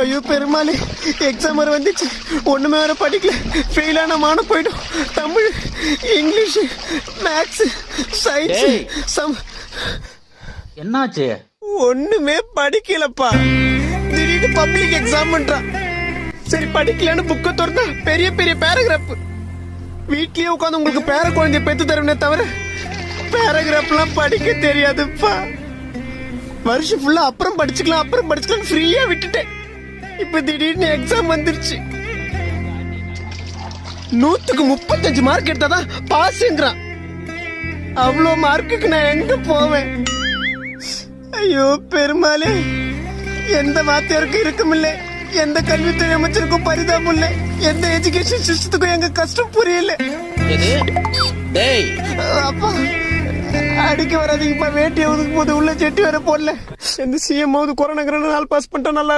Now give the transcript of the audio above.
ஐயோ பெருமாளே, எக்ஸாம் வர வந்துச்சு, ஒண்ணுமே வேற படிக்கல, ஃபெயில் ஆன மான போயிடும். தமிழ், இங்கிலீஷ், மேக்ஸ், சயின்ஸ், என்னாச்சு? ஒண்ணுமே படிக்கலப்பா. திடீர்னு பப்ளிக் எக்ஸாம் பண்றான். சரி படிக்கலன்னு புக்க திறந்தா பெரிய பெரிய பேராகிராஃப். வீட்லயே உட்காந்து உங்களுக்கு பேர குழந்தைய பெத்து தருவனே தவிர பேராகிராஃப் எல்லாம் படிக்க தெரியாதுப்பா. வருஷம் ஃபுல்லா அப்புறம் படிச்சுக்கலாம் ஃப்ரீயா விட்டுட்டேன். இப்ப திடீர்னு எக்ஸாம் வந்துருச்சு. 100க்கு 35 மார்க் எடுத்தாதான் பாஸ்ங்கிறான். அவ்வளோ மார்க்குக்கு நான் எங்க போவேன்? ஐயோ பெருமாளே, எந்த வாத்தியாருக்கும் இருக்குமில்ல, எந்த கல்வித்துறை அமைச்சருக்கும் பரிதாபம் இல்ல, எந்த எஜுகேஷன் சிஸ்டத்துக்கும் எங்க கஷ்டம் புரியல. அப்பா அடிக்க வராதீங்கப்பா, வேட்டியை ஒதுக்கும் போது உள்ள செட்டி வர போடல. எந்த சிஎம் கொரோனா நாள் பாஸ் பண்ணிட்டா நல்லா இருக்கும்.